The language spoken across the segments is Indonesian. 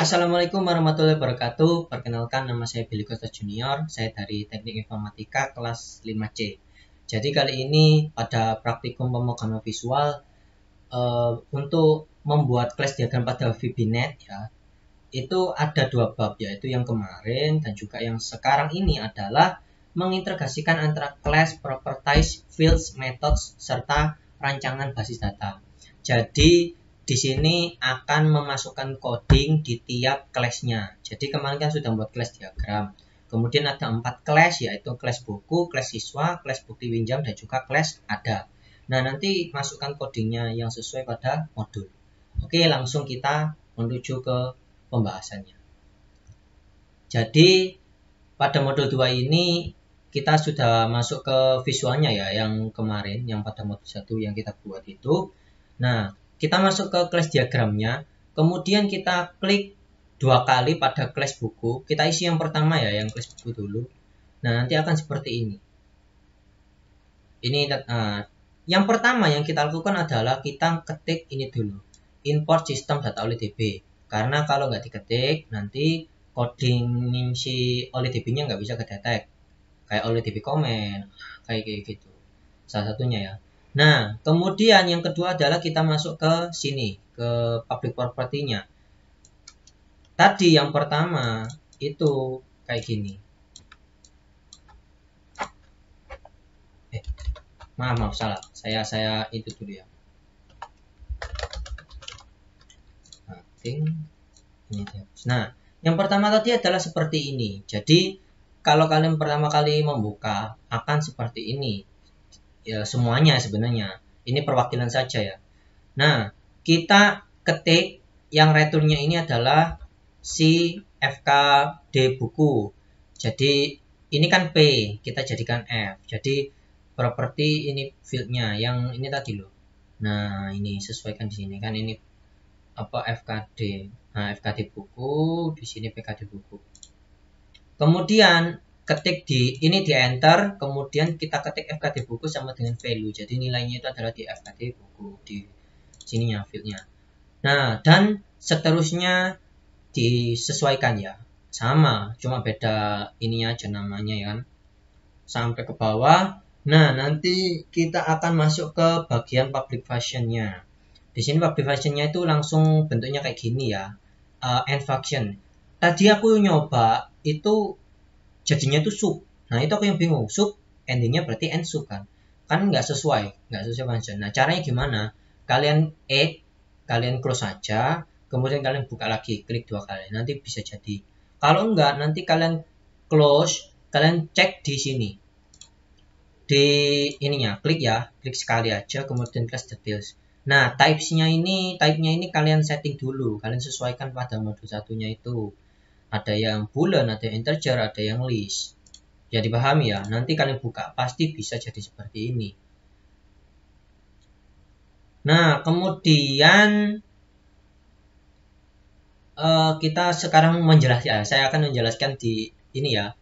Assalamualaikum warahmatullahi wabarakatuh. Perkenalkan, nama saya Billy Costa Junior. Saya dari Teknik Informatika kelas 5C. Jadi kali ini pada praktikum pemrograman visual untuk membuat class diagram pada VBNet ya, itu ada dua bab, yaitu yang kemarin dan juga yang sekarang ini adalah mengintegrasikan antara class, properties, fields, methods, serta rancangan basis data. Jadi di sini akan memasukkan coding di tiap class-nya. Jadi kemarin kan sudah membuat class diagram. Kemudian ada 4 class, yaitu class buku, class siswa, class bukti pinjam, dan juga class ada. Nah, nanti masukkan codingnya yang sesuai pada modul. Oke, langsung kita menuju ke pembahasannya. Jadi pada modul 2 ini kita sudah masuk ke visualnya ya, yang kemarin, yang pada modul 1 yang kita buat itu. Nah, kita masuk ke class diagramnya, kemudian kita klik 2 kali pada class buku. Kita isi yang pertama ya, yang class buku dulu. Nah, nanti akan seperti ini. Yang pertama yang kita lakukan adalah kita ketik ini dulu, import system data OLEDB. Karena kalau nggak diketik, nanti coding si OLEDB-nya nggak bisa kedetek. Kayak OLEDB comment, kayak gitu. Salah satunya ya. Nah, kemudian yang kedua adalah kita masuk ke sini, ke public property-nya. Tadi yang pertama itu kayak gini. Maaf, salah. Saya itu dulu ya. Nah, yang pertama tadi adalah seperti ini. Jadi, kalau kalian pertama kali membuka, akan seperti ini. Ya, semuanya sebenarnya. Ini perwakilan saja ya. Nah, kita ketik yang returnnya ini adalah si FKD buku. Jadi ini kan P, kita jadikan F. Jadi properti ini fieldnya, yang ini tadi loh. Nah, ini sesuaikan di sini kan, ini apa FKD. Nah, FKD buku, di sini PKD buku. Kemudian ketik di enter, kemudian kita ketik FKD buku sama dengan value. Jadi nilainya itu adalah di FKD buku, di sininya fieldnya. Nah, dan seterusnya disesuaikan ya, sama, cuma beda ininya aja namanya ya kan, sampai ke bawah. Nah, nanti kita akan masuk ke bagian public function-nya. Di sini public function-nya itu langsung bentuknya kayak gini ya, end function. Tadi aku nyoba itu jadinya itu sub. Nah, itu aku yang bingung, sub endingnya berarti end sub kan nggak sesuai function. Nah, caranya gimana? Kalian kalian close saja, kemudian kalian buka lagi, klik 2 kali, nanti bisa jadi. Kalau enggak, nanti kalian close, kalian cek di sini, di ininya, klik ya, klik sekali aja, kemudian class details. Nah, typenya ini kalian setting dulu, kalian sesuaikan pada modul satunya itu. Ada yang boolean, ada yang integer, ada yang list. Ya dipahami ya, nanti kalian buka pasti bisa jadi seperti ini. Nah, kemudian kita sekarang menjelaskan, saya akan menjelaskan di ini ya,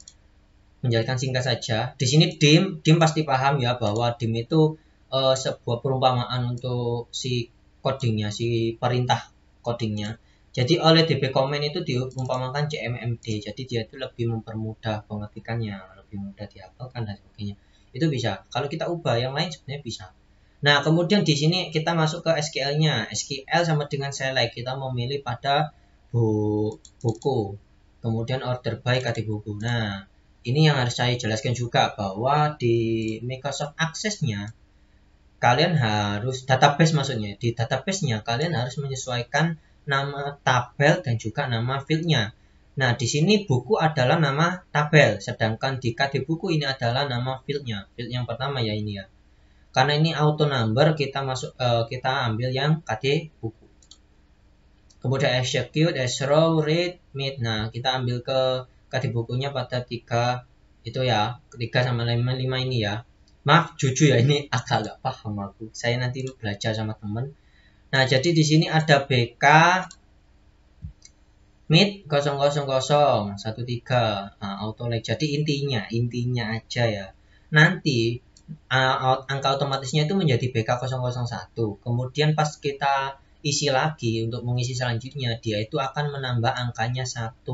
menjelaskan singkat saja. Di sini dim pasti paham ya, bahwa dim itu sebuah perumpamaan untuk si codingnya, si perintah codingnya. Jadi oleh DB comment itu diumpamakan CMMD, jadi dia itu lebih mempermudah pengetikannya, lebih mudah dihafalkan dan sebagainya. Itu bisa. Kalau kita ubah yang lain sebenarnya bisa. Nah, kemudian di sini kita masuk ke SQL-nya. SQL sama dengan select, kita memilih pada buku, kemudian order by KD buku. Nah, ini yang harus saya jelaskan juga, bahwa di Microsoft Access-nya kalian harus database, maksudnya di database-nya kalian harus menyesuaikan nama tabel dan juga nama field-nya. Nah, di sini buku adalah nama tabel, sedangkan di KD buku ini adalah nama field-nya. Field yang pertama ya ini ya. Karena ini auto number, kita ambil yang KD buku. Kemudian execute, row, read, mid. Nah, kita ambil ke KD bukunya pada 3 itu ya, 3 sama 5 ini ya. Maaf, jujur ya, ini agak paham aku. Saya nanti belajar sama temen. Nah, jadi di sini ada BK mid 00013. Nah, auto like. Jadi intinya aja ya. Nanti angka otomatisnya itu menjadi BK 001. Kemudian pas kita isi lagi untuk mengisi selanjutnya, dia itu akan menambah angkanya 1.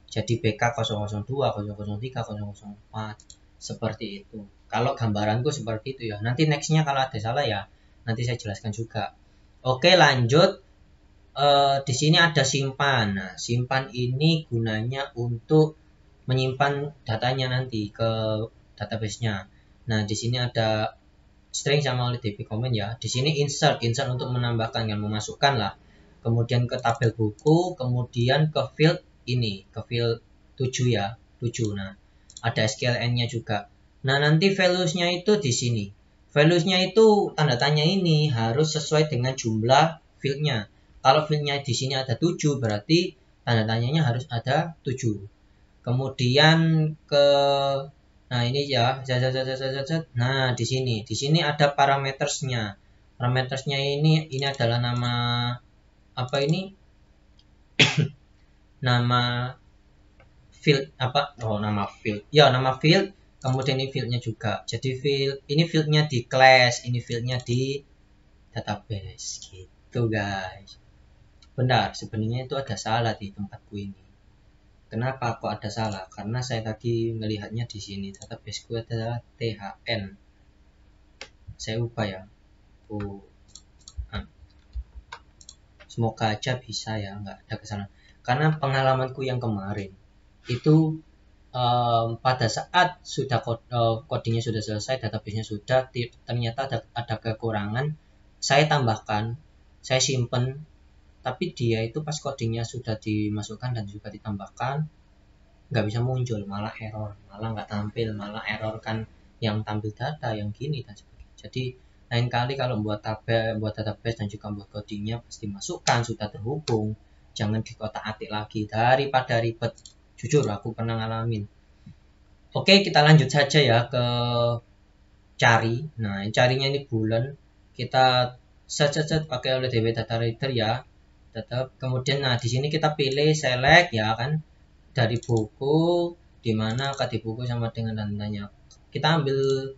Jadi BK 002, 003, 004 seperti itu. Kalau gambaranku seperti itu ya. Nanti nextnya kalau ada salah ya nanti saya jelaskan juga. Oke, lanjut. Di sini ada simpan. Nah, simpan ini gunanya untuk menyimpan datanya nanti ke database-nya. Nah, di sini ada string sama oleh DB comment ya. Di sini insert untuk menambahkan dan memasukkan lah. Kemudian ke tabel buku, kemudian ke field ini, ke field 7 ya, 7. Nah, ada SQLN-nya juga. Nah, nanti values-nya itu di sini. Values-nya itu tanda tanya ini harus sesuai dengan jumlah field-nya. Kalau field-nya di sini ada 7, berarti tanda tanyanya harus ada 7. Kemudian ke nah ini ya. Nah, di sini ada parametersnya. Parametersnya ini adalah nama apa ini? Nama field apa? Oh, nama field. Ya, nama field. Kemudian ini fieldnya juga. Jadi fieldnya di class, ini fieldnya di database gitu guys. Bentar, sebenarnya itu ada salah di tempatku ini. Kenapa kok ada salah? Karena saya tadi melihatnya di sini databaseku adalah THN. Saya ubah ya. Semoga aja bisa ya, nggak ada kesalahan. Karena pengalamanku yang kemarin itu pada saat sudah codingnya sudah selesai, databasenya sudah, ternyata ada kekurangan. Saya tambahkan, saya simpen, tapi dia itu pas codingnya sudah dimasukkan dan juga ditambahkan, nggak bisa muncul, malah error, malah nggak tampil, malah error kan yang tampil data yang gini dan sebagainya. Jadi lain kali kalau buat database dan juga buat codingnya pasti masukkan sudah terhubung, jangan dikotak-atik lagi daripada ribet. Jujur aku pernah ngalamin. Oke, kita lanjut saja ya ke cari. Nah, carinya ini bulan, kita search pakai oleh DB data reader ya. Tetap kemudian nah di sini kita pilih select ya kan, dari buku di mana akad di buku sama dengan tandanya. Kita ambil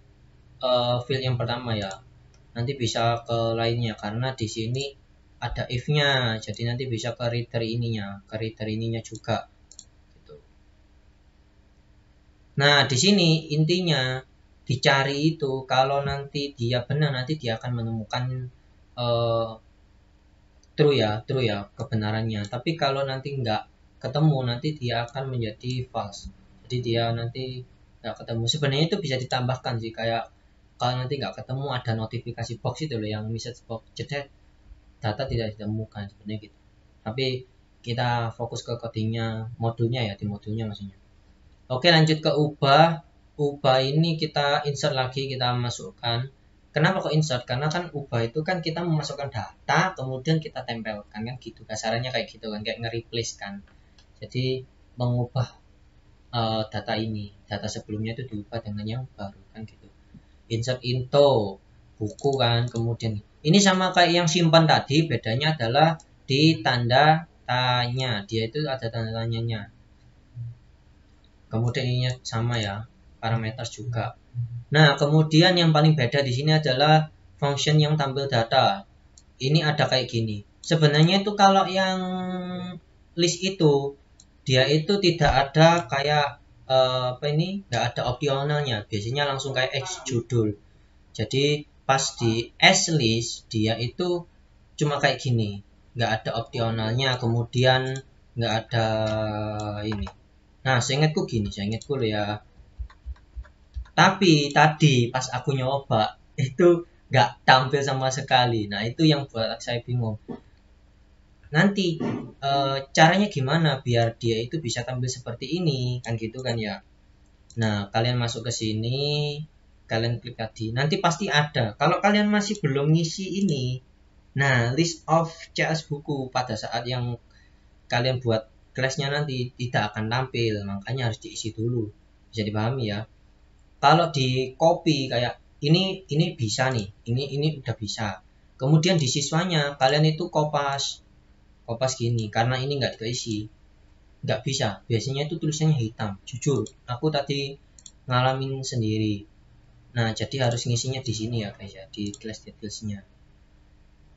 field yang pertama ya. Nanti bisa ke lainnya karena di sini ada if-nya. Jadi nanti bisa ke reader ininya juga gitu. Nah, di sini intinya dicari itu kalau nanti dia benar nanti dia akan menemukan true ya kebenarannya. Tapi kalau nanti nggak ketemu nanti dia akan menjadi false. Jadi dia nanti nggak ketemu. Sebenarnya itu bisa ditambahkan sih, kayak kalau nanti nggak ketemu ada notifikasi box itu loh, yang message box cedet data tidak ditemukan sebenarnya gitu. Tapi kita fokus ke codingnya, modulnya ya, di modulnya maksudnya. Oke, lanjut ke ubah ini kita insert lagi, kita masukkan. Kenapa kok insert? Karena kan ubah itu kan kita memasukkan data kemudian kita tempelkan kan gitu, kasarannya kayak gitu kan, kayak nge-replace kan. Jadi mengubah data sebelumnya itu diubah dengan yang baru kan gitu. Insert into buku kan, kemudian ini sama kayak yang simpan tadi, bedanya adalah di tanda tanya, dia itu ada tanda tanyanya. Kemudian ini sama ya, parameter juga. Nah, kemudian yang paling beda di sini adalah function yang tampil data. Ini ada kayak gini. Sebenarnya itu kalau yang list itu dia itu tidak ada kayak nggak ada opsionalnya. Biasanya langsung kayak X judul. Jadi pas di S list dia itu cuma kayak gini, nggak ada opsionalnya, kemudian nggak ada ini. Nah, seingatku loh ya. Tapi tadi pas aku nyoba itu nggak tampil sama sekali. Nah, itu yang buat saya bingung. Nanti caranya gimana biar dia itu bisa tampil seperti ini kan gitu kan ya. Nah, kalian masuk ke sini, kalian klik tadi. Nanti pasti ada. Kalau kalian masih belum ngisi ini, nah list of CS buku pada saat yang kalian buat kelasnya nanti tidak akan tampil, makanya harus diisi dulu. Bisa dipahami ya. Kalau di copy kayak ini bisa nih, ini udah bisa. Kemudian di siswanya kalian itu kopas gini, karena ini nggak keisi, nggak bisa. Biasanya itu tulisannya hitam. Jujur, aku tadi ngalamin sendiri. Nah, jadi harus ngisinya di sini ya guys ya, di class detailsnya.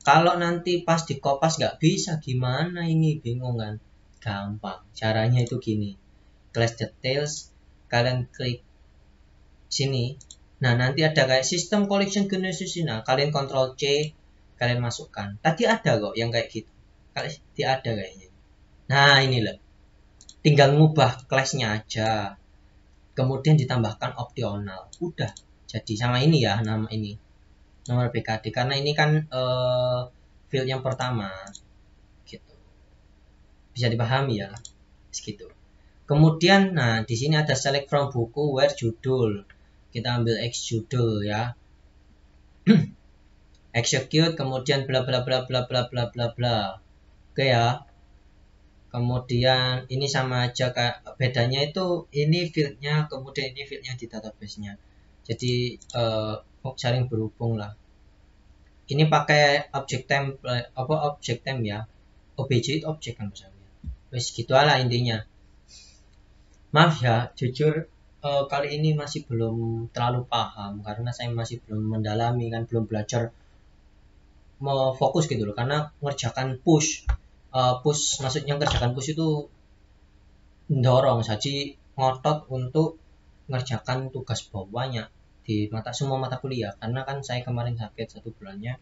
Kalau nanti pas di kopas nggak bisa gimana ini, bingung kan? Gampang. Caranya itu gini. Class details, kalian klik sini. Nah, nanti ada kayak sistem collection genesis ini. Nah, kalian Ctrl C, kalian masukkan. Tadi ada kok yang kayak gitu. Tadi ada kayaknya. Nah, ini loh. Tinggal ngubah class-nya aja. Kemudian ditambahkan optional. Udah. Jadi sama ini ya, nama ini. Nomor BKD karena ini kan field yang pertama. Gitu. Bisa dipahami ya. Segitu. Kemudian, nah di sini ada select from buku where judul. Kita ambil X judul ya. Execute, kemudian bla bla bla bla bla bla bla bla. Oke ya. Kemudian ini sama aja, kayak bedanya itu ini fieldnya, kemudian ini fieldnya di database-nya. Jadi saling berhubung lah. Ini pakai object template, apa object temp ya. OBJ itu object kan misalnya. Wes gitu lah intinya. Maaf ya, jujur kali ini masih belum terlalu paham karena saya masih belum mendalami kan, belum belajar mau fokus gitu loh, karena ngerjakan push maksudnya ngerjakan push itu mendorong saji ngotot untuk ngerjakan tugas bawahnya di semua mata kuliah, karena kan saya kemarin sakit 1 bulannya,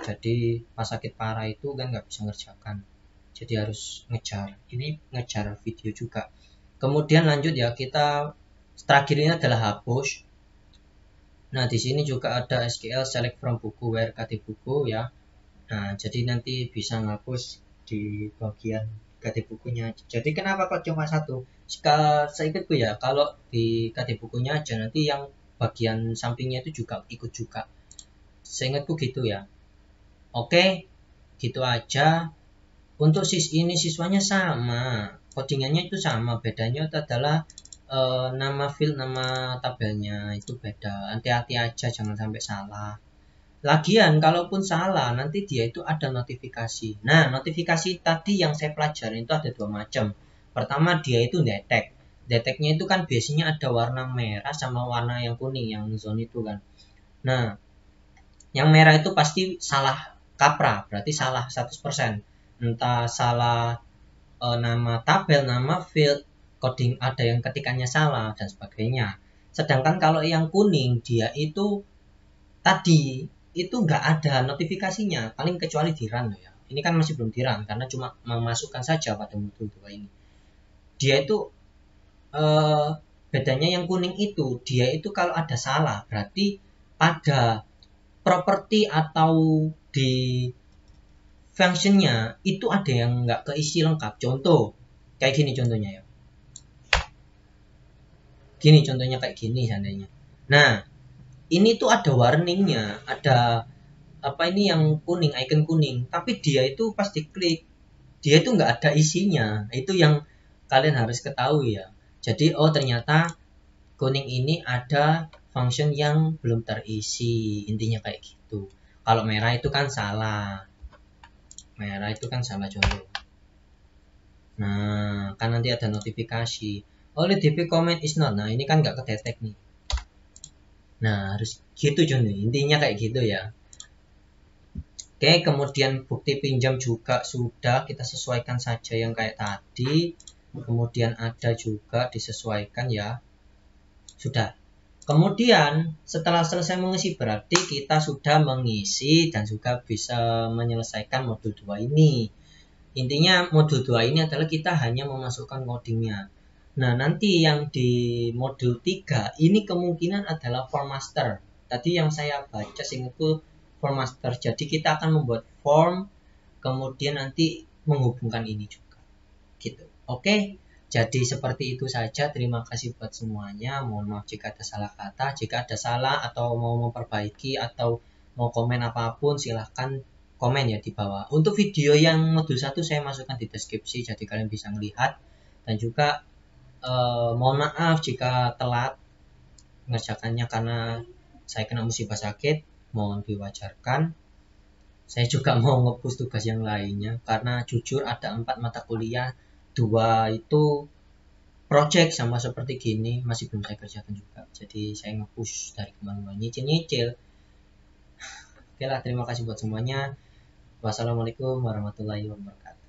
jadi pas sakit parah itu kan nggak bisa ngerjakan, jadi harus ngejar video juga. Kemudian lanjut ya, kita terakhir ini adalah hapus. Nah, di sini juga ada SQL select from buku where KT buku ya. Nah, jadi nanti bisa ngapus di bagian KT bukunya. Jadi kenapa kok cuma satu? Saya ikutku ya, kalau di KT bukunya aja nanti yang bagian sampingnya itu juga ikut juga. Saya ingatku gitu ya. Oke, gitu aja. Untuk ini siswanya sama, codingannya itu sama, bedanya itu adalah nama field, nama tabelnya itu beda. Hati-hati aja jangan sampai salah. Lagian kalaupun salah nanti dia itu ada notifikasi. Nah, notifikasi tadi yang saya pelajari itu ada 2 macam. Pertama, dia itu detect. Detectnya itu kan biasanya ada warna merah sama warna yang kuning, yang zone itu kan. Nah, yang merah itu pasti salah kaprah, berarti salah 100%. Entah salah nama tabel, nama field, coding, ada yang ketikannya salah dan sebagainya. Sedangkan kalau yang kuning dia itu tadi itu nggak ada notifikasinya, paling kecuali di run ya. Ini kan masih belum di run karena cuma memasukkan saja pada modul 2 ini. Dia itu bedanya yang kuning itu, dia itu kalau ada salah berarti pada properti atau di functionnya itu ada yang nggak keisi lengkap. Contoh kayak gini contohnya ya. Gini contohnya kayak gini seandainya. Nah, ini tuh ada warningnya, ada apa ini yang kuning, icon kuning, tapi dia itu pas diklik dia itu nggak ada isinya. Itu yang kalian harus ketahui ya. Jadi ternyata kuning ini ada function yang belum terisi, intinya kayak gitu. Kalau merah itu kan salah, contoh. Nah, kan nanti ada notifikasi only DP comment is not. Nah, ini kan nggak kedetek nih. Nah, harus gitu contoh, intinya kayak gitu ya. Oke, kemudian bukti pinjam juga sudah, kita sesuaikan saja yang kayak tadi. Kemudian ada juga disesuaikan ya. Sudah. Kemudian setelah selesai mengisi berarti kita sudah mengisi dan juga bisa menyelesaikan modul 2 ini. Intinya modul 2 ini adalah kita hanya memasukkan codingnya. Nah, nanti yang di modul 3 ini kemungkinan adalah form master. Tadi yang saya baca seingatku form master. Jadi kita akan membuat form, kemudian nanti menghubungkan ini juga. Gitu. Oke. Jadi seperti itu saja. Terima kasih buat semuanya. Mohon maaf jika ada salah kata. Jika ada salah atau mau memperbaiki atau mau komen apapun silahkan komen ya di bawah. Untuk video yang modul 1 saya masukkan di deskripsi jadi kalian bisa melihat. Dan juga mohon maaf jika telat mengerjakannya karena saya kena musibah sakit. Mohon diwajarkan. Saya juga mau nge-push tugas yang lainnya karena jujur ada 4 mata kuliah, 2 itu project sama seperti gini masih belum saya kerjakan juga. Jadi saya nge-push dari kemana-mana, nyicil. Oke lah, terima kasih buat semuanya. Wassalamualaikum warahmatullahi wabarakatuh.